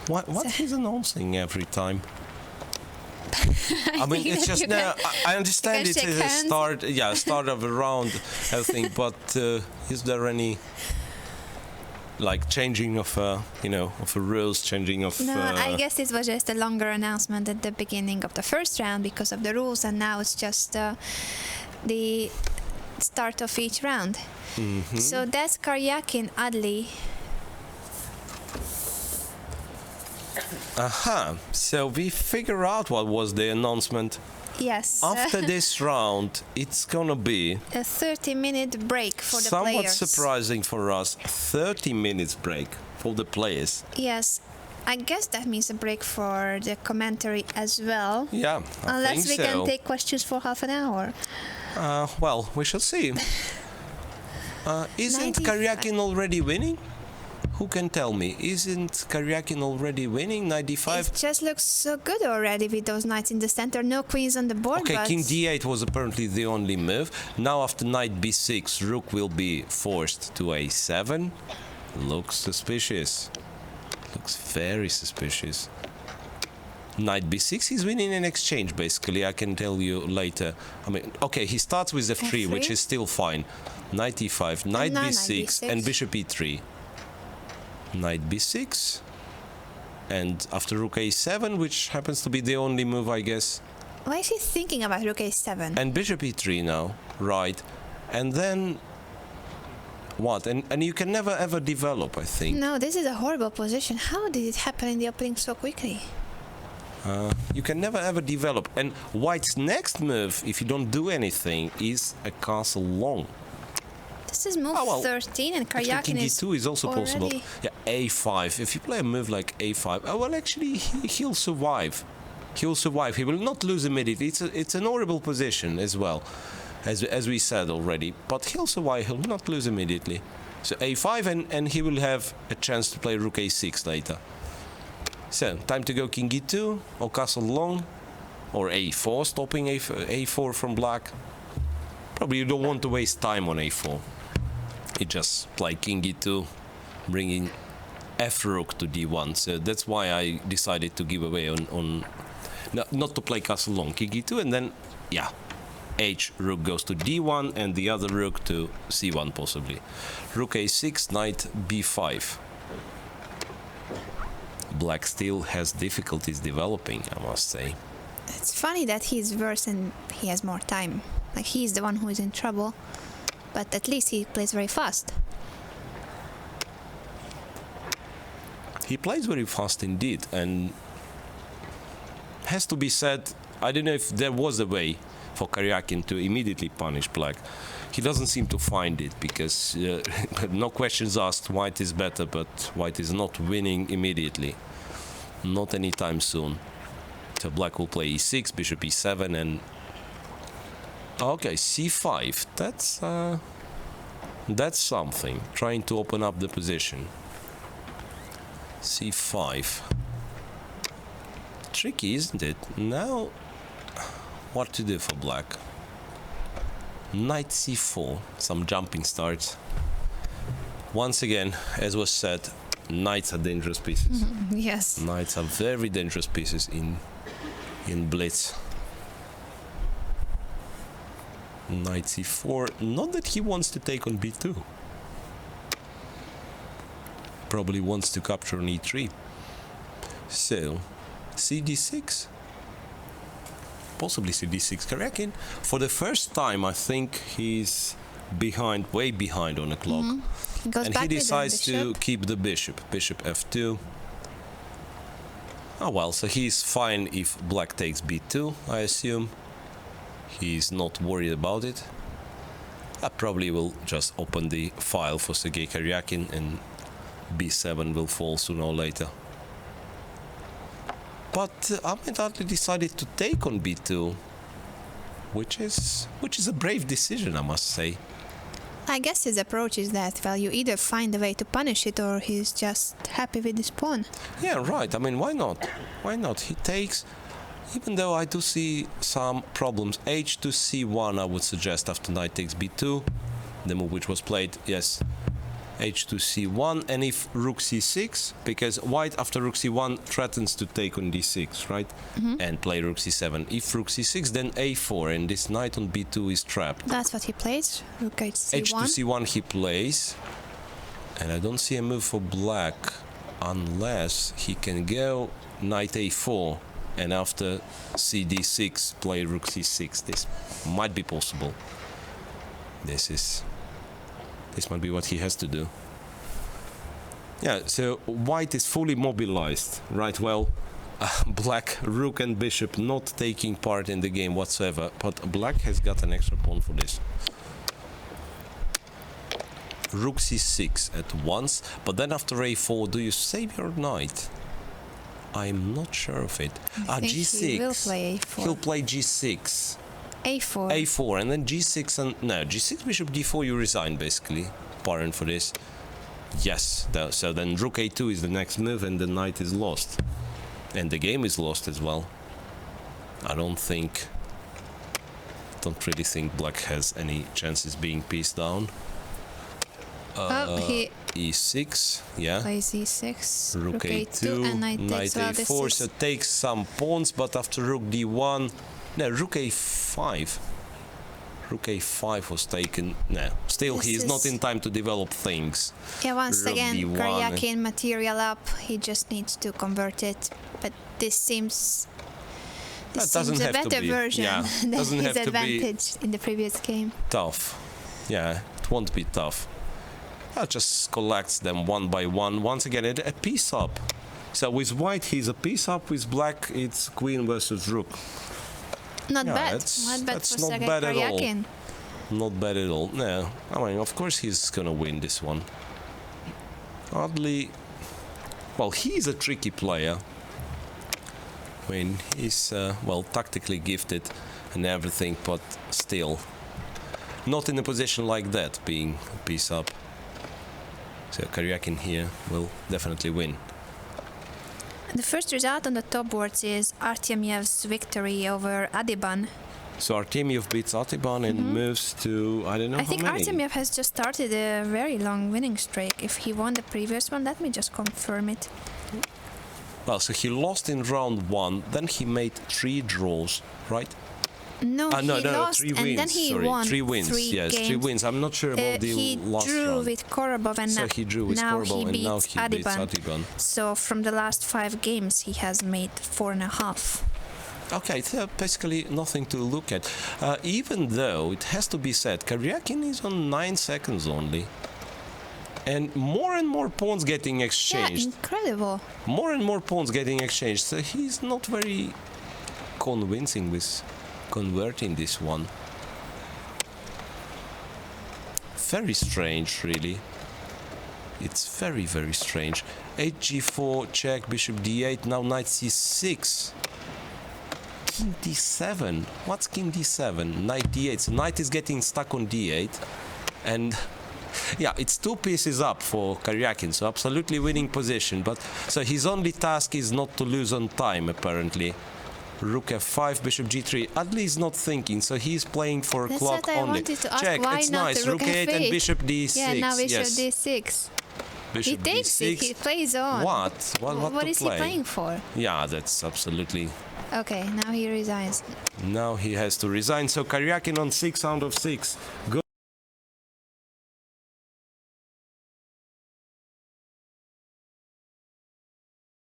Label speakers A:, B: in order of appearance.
A: What he's announcing every time? I mean, it's just I understand it is a start of a round, everything. But is there any like changing of of rules, changing of?
B: No, I guess it was just a longer announcement at the beginning of the first round because of the rules, and now it's just the start of each round.
A: Mm-hmm.
B: So that's Karjakin, Adly.
A: So we figure out what was the announcement.
B: Yes.
A: After this round, it's gonna be
B: a 30-minute break for the
A: somewhat
B: players.
A: surprising for us. 30 minutes break for the players.
B: Yes. I guess that means a break for the commentary as well.
A: Yeah,
B: Unless we
A: so.
B: can take questions for half an hour.
A: Well, we shall see. Isn't Karjakin already winning? Who can tell me? Isn't Karjakin already winning? 95?
B: It just looks so good already with those knights in the center. No queens on the board.
A: Okay,
B: but
A: King D8 was apparently the only move. Now after Knight B6, Rook will be forced to A7. Looks suspicious. Looks very suspicious. Knight B6, he's winning an exchange basically, I can tell you later. I mean, okay, he starts with F3, which is still fine. Knight E5, Knight B6, and Bishop E3. Knight B6, and after Rook A7, which happens to be the only move, I guess.
B: Why is he thinking about Rook A7?
A: And Bishop E3 now, right? And then what? And you can never ever develop, I think.
B: No, this is a horrible position. How did it happen in the opening so quickly?
A: You can never ever develop. And White's next move, if you don't do anything, is a castle long.
B: This is move 13, and Karjakin
A: King D2 is also
B: already
A: possible. Yeah, A5. If you play a move like A5, well, actually, he'll survive. He'll survive. He will not lose immediately. It's an horrible position as well, as we said already. But he'll survive. He'll not lose immediately. So A5, and he will have a chance to play Rook A6 later. So, time to go King E2, or castle long, or A4, stopping A4 from black. Probably you don't want to waste time on A4. You just play King E2, bringing F Rook to D1. So that's why I decided to give away on not to play castle long, King E2, and then, yeah, H Rook goes to D1, and the other Rook to C1 possibly. Rook A6, Knight B5. Black still has difficulties developing, I must say.
B: It's funny that he's worse and he has more time. Like, he's the one who is in trouble, but at least he plays very fast.
A: He plays very fast indeed, and has to be said, I don't know if there was a way for Karjakin to immediately punish black. He doesn't seem to find it, because no questions asked, white is better, but white is not winning immediately. Not anytime soon. So black will play E6, bishop E7, and okay, C5. That's something. Trying to open up the position. C5. Tricky, isn't it? Now, what to do for black? Knight C4. Some jumping starts. Once again, as was said, knights are dangerous pieces.
B: Yes.
A: Knights are very dangerous pieces in Blitz. Knight C4. Not that he wants to take on B2. Probably wants to capture on E3. So, CD6. Possibly CD6. Karjakin, for the first time, I think he's behind, way behind on the clock.
B: He goes
A: and
B: back
A: he decides
B: with the
A: to
B: bishop.
A: keep the bishop. Bishop F2. Oh well, so he's fine if black takes B2, I assume. He's not worried about it. I probably will just open the file for Sergei Karjakin, and B7 will fall sooner or later. But Ahmed Adly decided to take on B2, which is a brave decision, I must say.
B: I guess his approach is that, well, you either find a way to punish it, or he's just happy with his pawn.
A: Yeah, right. I mean, why not? Why not? He takes, even though I do see some problems. H to C1, I would suggest after knight takes B2, the move which was played. Yes, h2 c1, and if rook c6, because white after rook c1 threatens to take on d6, right? And play rook c7. If rook c6, then a4, and this knight on b2 is trapped.
B: That's what he plays. Rook h1.
A: h2 c1 he plays, and I don't see a move for black unless he can go knight a4, and after cd6 play rook c6. This might be possible. This might be what he has to do. Yeah, so white is fully mobilized, right? Well, black, rook and bishop not taking part in the game whatsoever, but black has got an extra pawn for this. Rook c6 at once, but then after a4, do you save your knight? I'm not sure of it.
B: I think
A: g6.
B: he will play a4.
A: He'll play g6.
B: a4.
A: a4, and then g6 and... No, g6, bishop d4, you resign, basically. Pardon for this. Yes, so then rook a2 is the next move, and the knight is lost. And the game is lost as well. I don't really think black has any chances being pieced down.
B: He
A: e6, yeah.
B: plays e6,
A: Rook a2,
B: and knight takes well, this
A: a4,
B: is-
A: so takes some pawns, but after rook d1... No, rook a5. Rook a5 was taken. No, still
B: This
A: he is
B: is-
A: not in time to develop things.
B: Yeah, once
A: Rook
B: again,
A: d1.
B: Karjakin material up. He just needs to convert it. But this seems
A: That doesn't
B: a
A: have to
B: better
A: be-
B: version
A: yeah,
B: than
A: doesn't
B: his
A: have to be-
B: advantage in the previous game.
A: Tough. Yeah, it won't be tough. That just collects them one by one. Once again, a piece up. So with white, he's a piece up. With black, it's queen versus rook.
B: Not
A: Yeah,
B: bad.
A: that's-
B: Not bad
A: that's
B: for
A: not
B: Sergei
A: bad at all.
B: Karjakin.
A: Not bad at all. No, I mean, of course he's gonna win this one. Adly, well, he's a tricky player. I mean, he's, well, tactically gifted and everything, but still not in a position like that, being a piece up. So Karjakin here will definitely win.
B: The first result on the top boards is Artemyev's victory over Adiban.
A: So Artemyev beats Atiban and moves to, I don't know
B: I
A: how
B: think
A: many.
B: Artemyev has just started a very long winning streak. If he won the previous one, let me just confirm it.
A: Well, so he lost in round 1, then he made 3 draws, right?
B: No, he lost,
A: 3
B: and
A: wins.
B: then he
A: Sorry,
B: won
A: 3 wins. Yes,
B: games.
A: 3 wins. I'm not sure about the
B: He
A: last
B: drew
A: round.
B: with Korobov, and
A: So he drew with
B: now
A: Korobov,
B: he
A: and
B: beats
A: now he beats
B: Adiban.
A: Atiban.
B: So from the last 5 games, he has made 4.5.
A: Okay, so basically nothing to look at. Even though it has to be said, Karjakin is on 9 seconds only. And more pawns getting
B: Yeah,
A: exchanged.
B: incredible.
A: More and more pawns getting exchanged. So he's not very convincing with converting this one. Very strange, really. It's very, very strange. Hg4, check, bishop d8, now knight c6. King d7. What's king d7? Knight d8. So knight is getting stuck on d8. And yeah, it's 2 pieces up for Karjakin, so absolutely winning position. But so his only task is not to lose on time, apparently. Rook f5, bishop g3. Adly is not thinking, so he's playing for
B: That's
A: clock
B: what I
A: only.
B: wanted to ask.
A: Check,
B: Why
A: it's
B: not
A: nice.
B: the rook
A: Rook 8 and
B: f8?
A: bishop d6.
B: Yeah, now bishop
A: yes.
B: d6. He
A: Bishop
B: takes
A: d6.
B: it, he plays on.
A: What? What
B: What
A: to
B: is
A: play?
B: he playing for?
A: Yeah, that's absolutely...
B: Okay, now he resigns.
A: Now he has to resign. So Karjakin on 6 out of 6. Good.